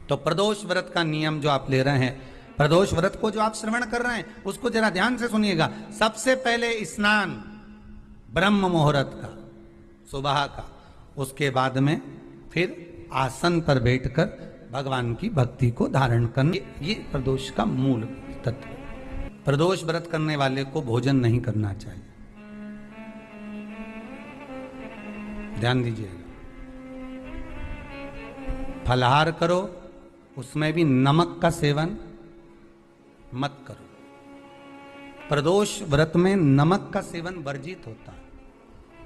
तो प्रदोष व्रत का नियम जो आप ले रहे हैं, प्रदोष व्रत को जो आप श्रवण कर रहे हैं, उसको जरा ध्यान से सुनिएगा। सबसे पहले स्नान ब्रह्म मुहूर्त का, सुबह का, उसके बाद में फिर आसन पर बैठकर भगवान की भक्ति को धारण करना, ये प्रदोष का मूल तत्व। प्रदोष व्रत करने वाले को भोजन नहीं करना चाहिए, ध्यान दीजिएगा। फलाहार करो, उसमें भी नमक का सेवन मत करो। प्रदोष व्रत में नमक का सेवन वर्जित होता है।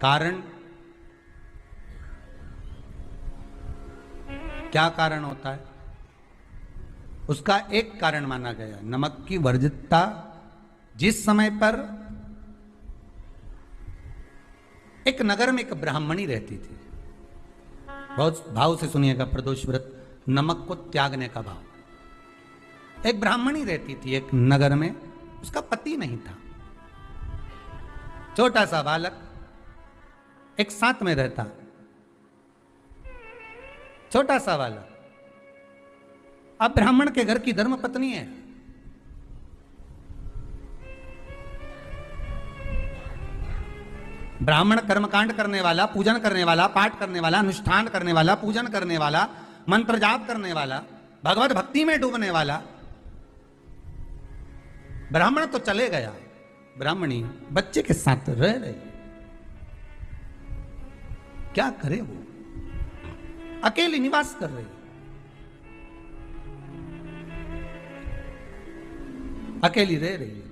कारण क्या कारण होता है? उसका एक कारण माना गया नमक की वर्जितता। जिस समय पर एक नगर में एक ब्राह्मणी रहती थी, बहुत भाव से सुनिएगा, प्रदोष व्रत नमक को त्यागने का भाव। एक ब्राह्मणी रहती थी एक नगर में, उसका पति नहीं था, छोटा सा बालक एक साथ में रहता, छोटा सा बालक। अब ब्राह्मण के घर की धर्म पत्नी है, ब्राह्मण कर्मकांड करने वाला, पूजन करने वाला, पाठ करने वाला, अनुष्ठान करने वाला, पूजन करने वाला, मंत्र जाप करने वाला, भगवत भक्ति में डूबने वाला। ब्राह्मण तो चले गया, ब्राह्मणी बच्चे के साथ रह रही। क्या करे वो? अकेली निवास कर रही, अकेली रह रही है।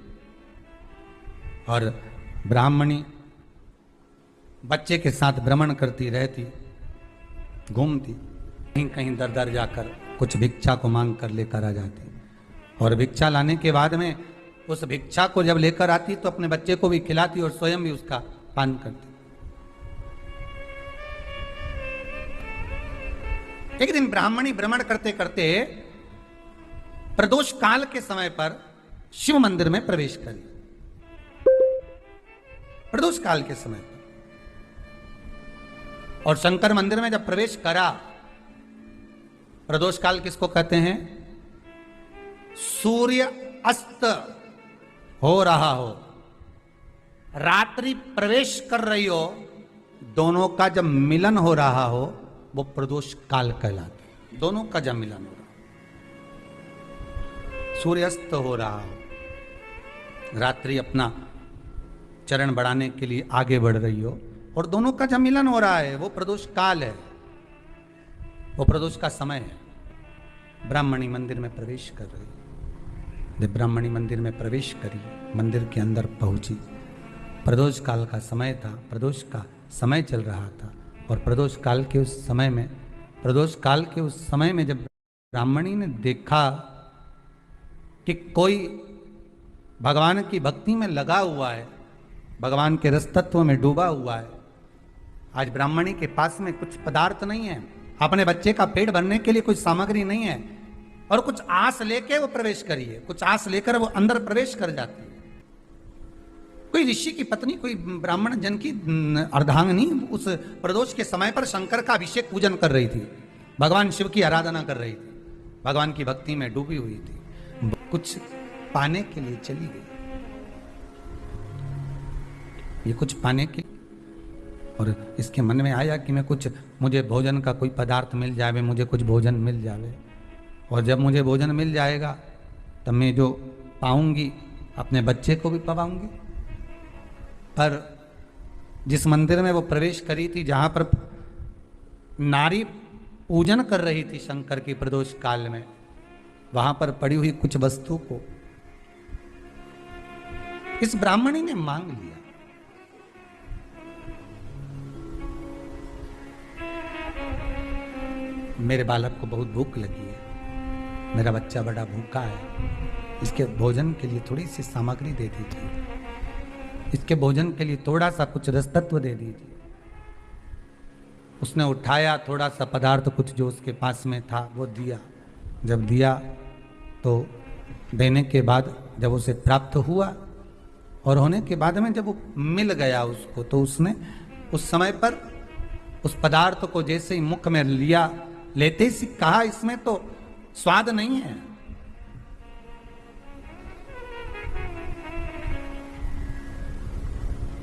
और ब्राह्मणी बच्चे के साथ भ्रमण करती रहती, घूमती, कहीं कहीं दर दर जाकर कुछ भिक्षा को मांग कर लेकर आ जाती। और भिक्षा लाने के बाद में उस भिक्षा को जब लेकर आती तो अपने बच्चे को भी खिलाती और स्वयं भी उसका पान करती। एक दिन ब्राह्मणी भ्रमण करते करते प्रदोष काल के समय पर शिव मंदिर में प्रवेश करी। प्रदोष काल के समय पर, और शंकर मंदिर में जब प्रवेश करा, प्रदोष काल किसको कहते हैं? सूर्य अस्त हो रहा हो, रात्रि प्रवेश कर रही हो, दोनों का जब मिलन हो रहा हो, वो प्रदोष काल कहलाता है। दोनों का जब मिलन हो रहा, सूर्यास्त हो रहा हो, रात्रि अपना चरण बढ़ाने के लिए आगे बढ़ रही हो, और दोनों का जब मिलन हो रहा है, वो प्रदोष काल है, वो प्रदोष का समय है। ब्राह्मणी मंदिर में प्रवेश कर रही, जब ब्राह्मणी मंदिर में प्रवेश करी, मंदिर के अंदर पहुंची, प्रदोष काल का समय था, प्रदोष का समय चल रहा था। और प्रदोष काल के उस समय में, प्रदोष काल के उस समय में जब ब्राह्मणी ने देखा कि कोई भगवान की भक्ति में लगा हुआ है, भगवान के रस तत्व में डूबा हुआ है। आज ब्राह्मणी के पास में कुछ पदार्थ नहीं है, अपने बच्चे का पेट भरने के लिए कुछ सामग्री नहीं है, और कुछ आस लेके वो प्रवेश करिए, कुछ आस लेकर वो अंदर प्रवेश कर जाती है। कोई ऋषि की पत्नी, कोई ब्राह्मण जन की अर्धांगिनी उस प्रदोष के समय पर शंकर का अभिषेक पूजन कर रही थी, भगवान शिव की आराधना कर रही थी, भगवान की भक्ति में डूबी हुई थी, कुछ पाने के लिए चली गई। ये कुछ पाने के, और इसके मन में आया कि मैं कुछ, मुझे भोजन का कोई पदार्थ मिल जावे, मुझे कुछ भोजन मिल जावे, और जब मुझे भोजन मिल जाएगा तब मैं जो पाऊंगी अपने बच्चे को भी पाऊंगी। पर जिस मंदिर में वो प्रवेश करी थी, जहां पर नारी पूजन कर रही थी शंकर की प्रदोष काल में, वहां पर पड़ी हुई कुछ वस्तु को इस ब्राह्मणी ने मांग लिया। मेरे बालक को बहुत भूख लगी है, मेरा बच्चा बड़ा भूखा है, इसके भोजन के लिए थोड़ी सी सामग्री दे दीजिए, इसके भोजन के लिए थोड़ा सा कुछ रस तत्व दे दीजिए। उसने उठाया थोड़ा सा पदार्थ, कुछ जो उसके पास में था वो दिया। जब दिया तो देने के बाद जब उसे प्राप्त हुआ, और होने के बाद में जब वो मिल गया उसको, तो उसने उस समय पर उस पदार्थ को जैसे ही मुख में लिया, लेते ही कहा इसमें तो स्वाद नहीं है।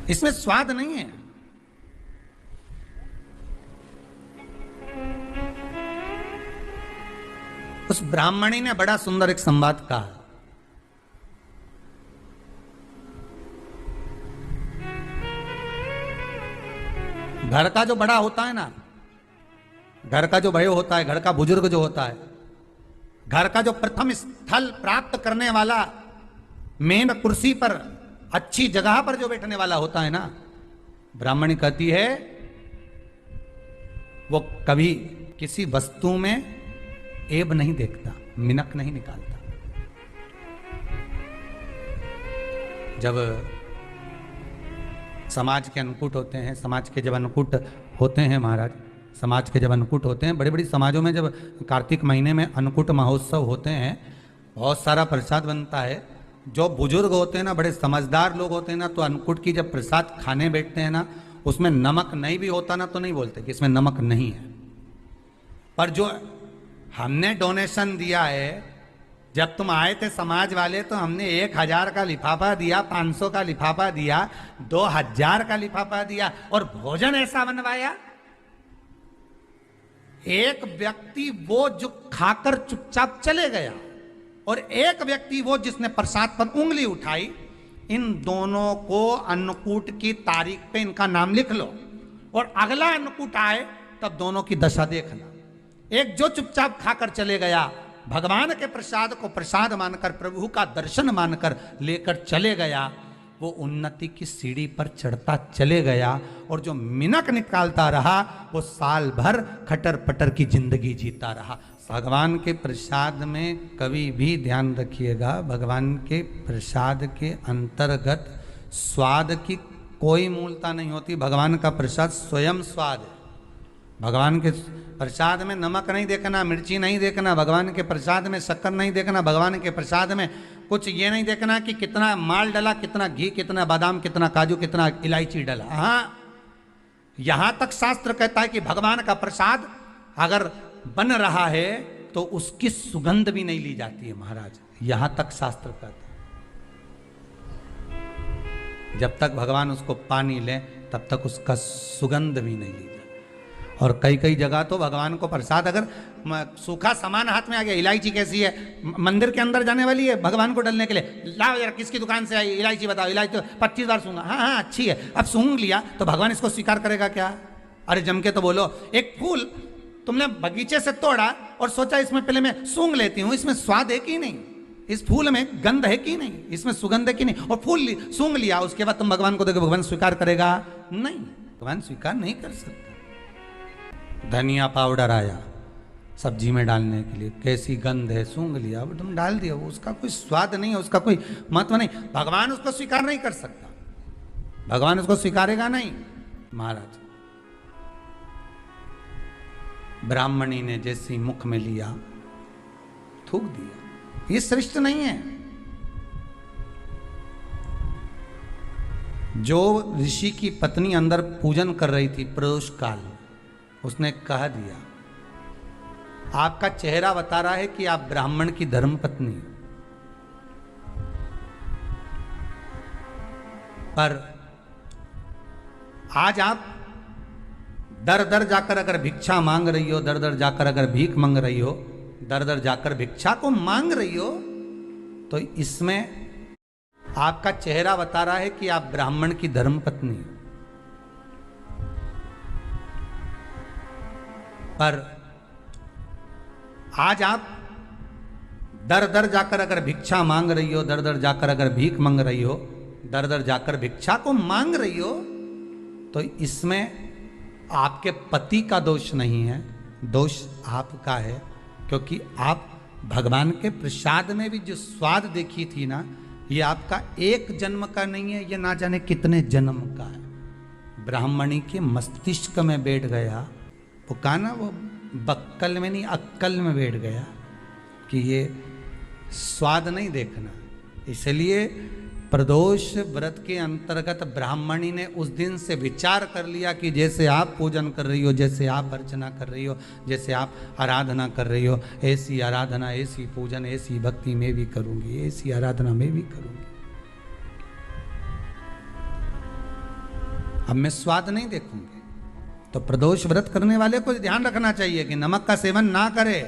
इसमें स्वाद नहीं है। उस ब्राह्मणी ने बड़ा सुंदर एक संवाद कहा। घर का जो बड़ा होता है ना, घर का जो भय होता है, घर का बुजुर्ग जो होता है, घर का जो प्रथम स्थल प्राप्त करने वाला, मेन कुर्सी पर, अच्छी जगह पर जो बैठने वाला होता है ना, ब्राह्मणी कहती है वो कभी किसी वस्तु में ऐब नहीं देखता, मिनक नहीं निकालता। जब समाज के अन्नकूट होते हैं, समाज के जब अन्नकूट होते हैं महाराज, समाज के जब अन्नकूट होते हैं, बड़ी बड़ी समाजों में जब कार्तिक महीने में अन्नकूट महोत्सव होते हैं, बहुत सारा प्रसाद बनता है। जो बुजुर्ग होते हैं ना, बड़े समझदार लोग होते हैं ना, तो अन्नकूट की जब प्रसाद खाने बैठते हैं ना, उसमें नमक नहीं भी होता ना, तो नहीं बोलते कि इसमें नमक नहीं है। पर जो हमने डोनेशन दिया है, जब तुम आए थे समाज वाले, तो हमने 1000 का लिफाफा दिया, 500 का लिफाफा दिया, 2000 का लिफाफा दिया, और भोजन ऐसा बनवाया। एक व्यक्ति वो जो खाकर चुपचाप चले गया, और एक व्यक्ति वो जिसने प्रसाद पर उंगली उठाई। इन दोनों को अन्नकूट की तारीख पे इनका नाम लिख लो, और अगला अन्नकूट आए तब दोनों की दशा देखना। एक जो चुपचाप खाकर चले गया, भगवान के प्रसाद को प्रसाद मानकर, प्रभु का दर्शन मानकर लेकर चले गया, वो उन्नति की सीढ़ी पर चढ़ता चले गया, और जो मिनक निकालता रहा वो साल भर खटर पटर की जिंदगी जीता रहा। भगवान के प्रसाद में कभी भी ध्यान रखिएगा, भगवान के प्रसाद के अंतर्गत स्वाद की कोई मूलता नहीं होती। भगवान का प्रसाद स्वयं स्वाद है। भगवान के प्रसाद में नमक नहीं देखना, मिर्ची नहीं देखना, भगवान के प्रसाद में शक्कर नहीं देखना, भगवान के प्रसाद में कुछ ये नहीं देखना कि कितना माल डला, कितना घी, कितना बादाम, कितना काजू, कितना इलायची डला। हाँ, यहां तक शास्त्र कहता है कि भगवान का प्रसाद अगर बन रहा है तो उसकी सुगंध भी नहीं ली जाती है महाराज। यहां तक शास्त्र कहता है, जब तक भगवान उसको पानी ले तब तक उसका सुगंध भी नहीं ली जाती। और कई कई जगह तो भगवान को प्रसाद अगर सूखा सामान हाथ में आ गया, इलायची कैसी है, मंदिर के अंदर जाने वाली है भगवान को डलने के लिए, लाओ यार किसकी दुकान से आई इलायची बताओ, इलायची तो 25 बार सूंघा, हाँ हाँ अच्छी है, अब सूंघ लिया तो भगवान इसको स्वीकार करेगा क्या? अरे जम के तो बोलो। एक फूल तुमने बगीचे से तोड़ा और सोचा इसमें पहले मैं सूंघ लेती हूँ, इसमें स्वाद है कि नहीं, इस फूल में गंध है कि नहीं, इसमें सुगंध है कि नहीं, और फूल सूंघ लिया, उसके बाद तुम भगवान को देखो, भगवान स्वीकार करेगा? नहीं, भगवान स्वीकार नहीं कर सकता। धनिया पाउडर आया सब्जी में डालने के लिए, कैसी गंध है, सूंघ लिया, अब तुम डाल दिया, उसका कोई स्वाद नहीं है, उसका कोई महत्व नहीं, भगवान उसको स्वीकार नहीं कर सकता, भगवान उसको स्वीकारेगा नहीं। महाराज ब्राह्मणी ने जैसी मुख में लिया थूक दिया, ये श्रेष्ठ नहीं है। जो ऋषि की पत्नी अंदर पूजन कर रही थी प्रदोष काल, उसने कह दिया आपका चेहरा बता रहा है कि आप ब्राह्मण की धर्म पत्नी, पर आज आप दर दर जाकर अगर भिक्षा मांग रही हो, दर दर जाकर अगर भीख मांग रही हो, दर दर जाकर भिक्षा को मांग रही हो, तो इसमें आपका चेहरा बता रहा है कि आप ब्राह्मण की धर्म पत्नी। पर आज आप दर दर जाकर अगर भिक्षा मांग रही हो, दर दर जाकर अगर भीख मांग रही हो, दर दर जाकर भिक्षा को मांग रही हो, तो इसमें आपके पति का दोष नहीं है, दोष आपका है, क्योंकि आप भगवान के प्रसाद में भी जो स्वाद देखी थी ना, ये आपका एक जन्म का नहीं है, ये ना जाने कितने जन्म का है। ब्राह्मणी के मस्तिष्क में बैठ गया, वो कहा ना, वो बक्कल में नहीं अक्कल में बैठ गया कि ये स्वाद नहीं देखना। इसलिए प्रदोष व्रत के अंतर्गत ब्राह्मणी ने उस दिन से विचार कर लिया कि जैसे आप पूजन कर रही हो, जैसे आप अर्चना कर रही हो, जैसे आप आराधना कर रही हो, ऐसी आराधना, ऐसी पूजन, ऐसी भक्ति मैं भी करूंगी, ऐसी आराधना मैं भी करूंगी। अब मैं स्वाद नहीं देखूंगी। तो प्रदोष व्रत करने वाले को ध्यान रखना चाहिए कि नमक का सेवन ना करे,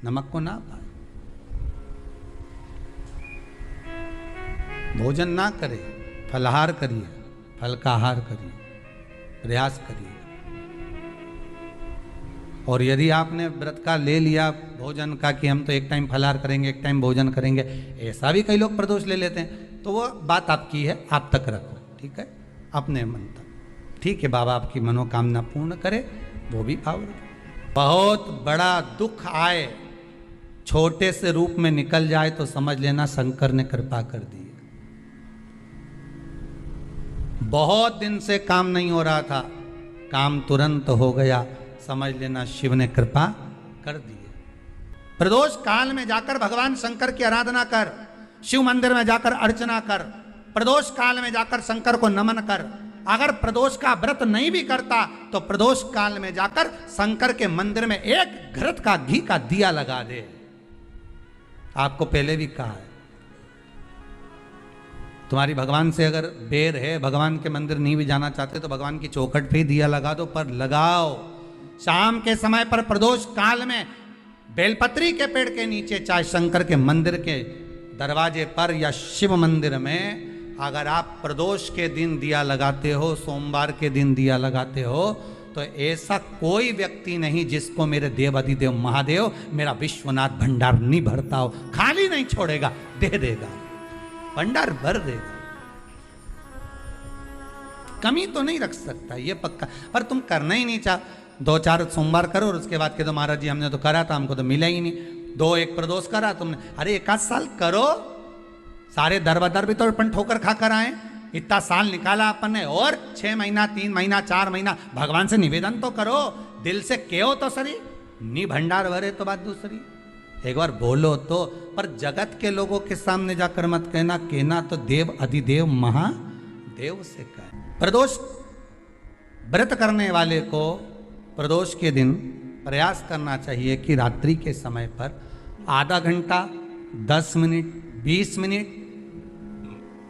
नमक को ना पाए, भोजन ना करे, फलाहार करिए, फल का आहार करिए, प्रयास करिए। और यदि आपने व्रत का ले लिया भोजन का कि हम तो एक टाइम फलाहार करेंगे, एक टाइम भोजन करेंगे, ऐसा भी कई लोग प्रदोष ले लेते हैं, तो वो बात आपकी है, आप तक रखो, ठीक है, अपने मन तक। ठीक है, बाबा आपकी मनोकामना पूर्ण करे, वो भी भाव रखे। बहुत बड़ा दुख आए, छोटे से रूप में निकल जाए तो समझ लेना शंकर ने कृपा कर दी। बहुत दिन से काम नहीं हो रहा था, काम तुरंत हो गया, समझ लेना शिव ने कृपा कर दी। प्रदोष काल में जाकर भगवान शंकर की आराधना कर, शिव मंदिर में जाकर अर्चना कर, प्रदोष काल में जाकर शंकर को नमन कर। अगर प्रदोष का व्रत नहीं भी करता तो प्रदोष काल में जाकर शंकर के मंदिर में एक घृत का घी का दिया लगा दे। आपको पहले भी कहा है, तुम्हारी भगवान से अगर बैर है, भगवान के मंदिर नहीं भी जाना चाहते तो भगवान की चौखट पे ही दिया लगा दो, पर लगाओ। शाम के समय पर प्रदोष काल में बेलपत्री के पेड़ के नीचे, चाहे शंकर के मंदिर के दरवाजे पर या शिव मंदिर में, अगर आप प्रदोष के दिन दिया लगाते हो, सोमवार के दिन दिया लगाते हो, तो ऐसा कोई व्यक्ति नहीं जिसको मेरे देव अधिदेव महादेव मेरा विश्वनाथ भंडार नहीं भरता हो, खाली नहीं छोड़ेगा, दे देगा, भंडार भर देगा। कमी तो नहीं रख सकता, ये पक्का। पर तुम करना ही नहीं चाह, 2-4 सोमवार करो और उसके बाद के तो महाराज जी हमने तो करा था, हमको तो मिला ही नहीं। 2-1 प्रदोष करा तुमने, अरे 1 साल करो, सारे दर भी तो अपन ठोकर खा कर आए, इतना साल निकाला अपन ने, और 6 महीना 3 महीना 4 महीना भगवान से निवेदन तो करो, दिल से कहो तो सही, नी भंडार भरे तो बात दूसरी, एक बार बोलो तो। पर जगत के लोगों के सामने जाकर मत कहना, कहना तो देव अधिदेव महादेव से कहे। प्रदोष व्रत करने वाले को प्रदोष के दिन प्रयास करना चाहिए कि रात्रि के समय पर आधा घंटा, 10 मिनट, 20 मिनट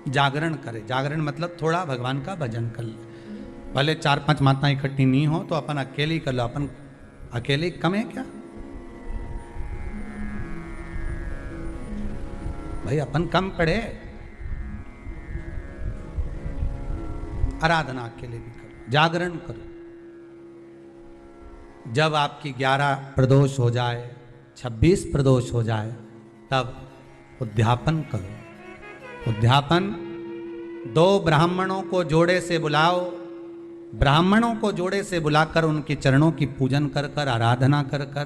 जागरण करे। जागरण मतलब थोड़ा भगवान का भजन कर ले। भले 4-5 माताएं इकट्ठी नहीं हो तो अपन अकेले ही कर लो, अपन अकेले कम है क्या भाई, अपन कम पड़े। आराधना अकेले भी करो, जागरण करो। जब आपकी 11 प्रदोष हो जाए, 26 प्रदोष हो जाए, तब उद्यापन करो। उद्यापन 2 ब्राह्मणों को जोड़े से बुलाओ, ब्राह्मणों को जोड़े से बुलाकर उनके चरणों की पूजन कर कर, आराधना कर कर,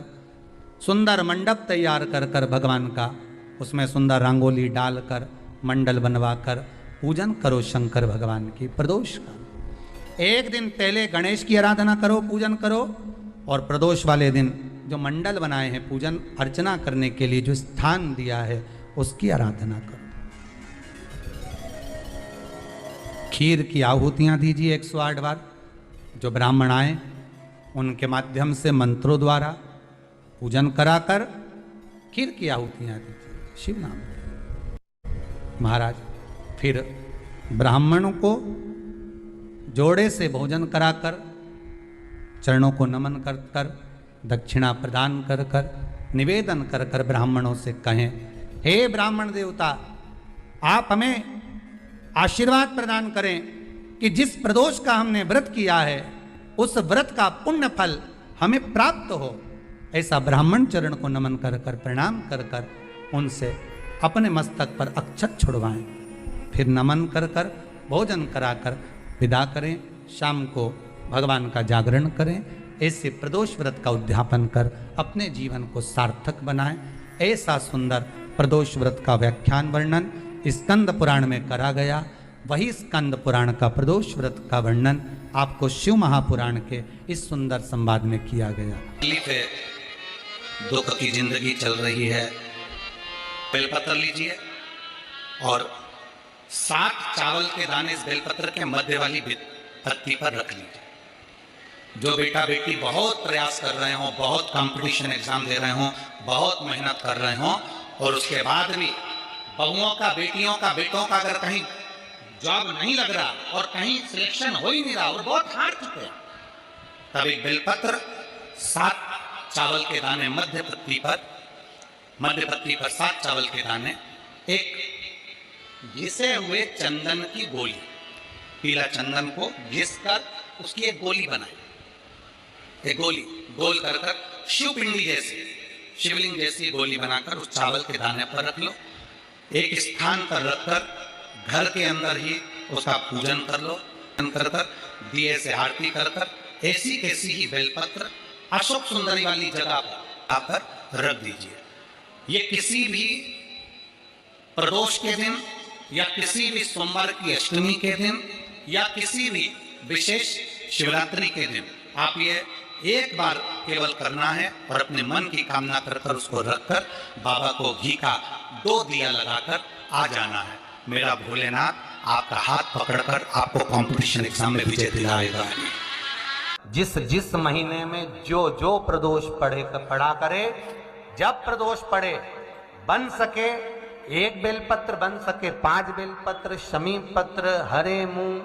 सुंदर मंडप तैयार कर कर भगवान का, उसमें सुंदर रंगोली डालकर, मंडल बनवाकर पूजन करो शंकर भगवान की प्रदोष का। एक दिन पहले गणेश की आराधना करो, पूजन करो, और प्रदोष वाले दिन जो मंडल बनाए हैं पूजन अर्चना करने के लिए, जो स्थान दिया है, उसकी आराधना करो। खीर की आहुतियां दीजिए 108 बार। जो ब्राह्मण आए उनके माध्यम से मंत्रों द्वारा पूजन कराकर खीर की आहुतियां दीजिए शिव नाम। महाराज फिर ब्राह्मणों को जोड़े से भोजन कराकर, चरणों को नमन कर कर, दक्षिणा प्रदान कर कर, निवेदन कर कर ब्राह्मणों से कहें, हे ब्राह्मण देवता, आप हमें आशीर्वाद प्रदान करें कि जिस प्रदोष का हमने व्रत किया है उस व्रत का पुण्य फल हमें प्राप्त हो। ऐसा ब्राह्मण चरण को नमन कर कर, प्रणाम कर कर उनसे अपने मस्तक पर अक्षत छुड़वाएं। फिर नमन कर कर, भोजन कराकर विदा करें। शाम को भगवान का जागरण करें। ऐसे प्रदोष व्रत का उद्यापन कर अपने जीवन को सार्थक बनाएं। ऐसा सुंदर प्रदोष व्रत का व्याख्यान वर्णन स्कंद पुराण में करा गया। वही स्कंद पुराण का प्रदोष व्रत का वर्णन आपको शिव महापुराण के इस सुंदर संवाद में किया गया। दुख की जिंदगी चल रही है, बेलपत्र लीजिए और 7 चावल के दाने इस बेलपत्र के मध्य वाली पत्ती पर रख लीजिए। जो बेटा बेटी बहुत प्रयास कर रहे हो, बहुत कंपटीशन एग्जाम दे रहे हो, बहुत मेहनत कर रहे हो, और उसके बाद भी बहुओं का, बेटियों का, बेटों का अगर कहीं जॉब नहीं लग रहा और कहीं सिलेक्शन हो ही नहीं रहा और बहुत हार चुके हैं, तब एक बेलपत्र 7 चावल के दाने मध्य पत्ती पर 7 चावल के दाने, एक घिसे हुए चंदन की गोली, पीला चंदन को घिस कर उसकी एक गोली बनाए, एक गोली गोल कर कर शिवपिंडी जैसी, शिवलिंग जैसी गोली बनाकर उस चावल के दाने पर रख लो। एक स्थान पर रखकर घर के अंदर ही उसका पूजन कर लो, कर कर दिए से आरती कर कर ऐसी कैसी ही बेलपत्र अशोक सुंदरी वाली जगह पर आकर रख दीजिए। ये किसी भी प्रदोष के दिन या किसी भी सोमवार की अष्टमी के दिन या किसी भी विशेष शिवरात्रि के दिन आप ये एक बार केवल करना है और अपने मन की कामना कर कर उसको रखकर बाबा को घी का 2 दिया लगाकर आ जाना है। मेरा भोलेनाथ आपका हाथ पकड़कर आपको कंपटीशन एग्जाम में विजय दिलाएगा। जिस महीने में जो प्रदोष पड़ा करे, जब प्रदोष पड़े, बन सके 1 बेलपत्र, बन सके 5 बेलपत्र, शमी पत्र, हरे मूंग,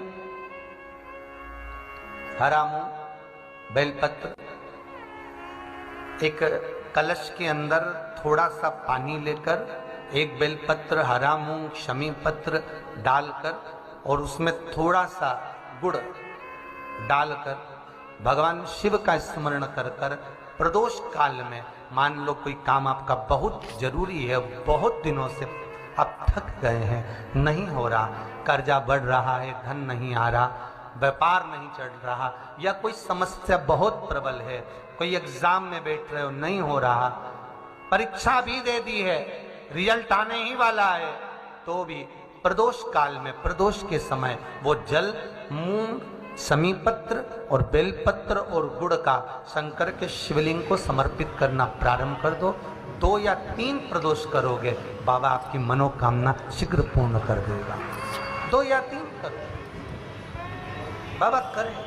हरा मूंग, बेलपत्र, एक कलश के अंदर थोड़ा सा पानी लेकर 1 बेलपत्र, हरा मूंग, शमी पत्र डालकर और उसमें थोड़ा सा गुड़ डालकर भगवान शिव का स्मरण कर कर प्रदोष काल में, मान लो कोई काम आपका बहुत जरूरी है, बहुत दिनों से आप थक गए हैं, नहीं हो रहा, कर्जा बढ़ रहा है, धन नहीं आ रहा, व्यापार नहीं चढ़ रहा, या कोई समस्या बहुत प्रबल है, कोई एग्जाम में बैठ रहे हो, नहीं हो रहा, परीक्षा भी दे दी है, रिजल्ट आने ही वाला है, तो भी प्रदोष काल में, प्रदोष के समय वो जल, मूंग, समीपत्र और बेलपत्र और गुड़ का शंकर के शिवलिंग को समर्पित करना प्रारंभ कर दो। 2 या 3 प्रदोष करोगे, बाबा आपकी मनोकामना शीघ्र पूर्ण कर देगा। 2 या 3 करो, बाबा करेगा।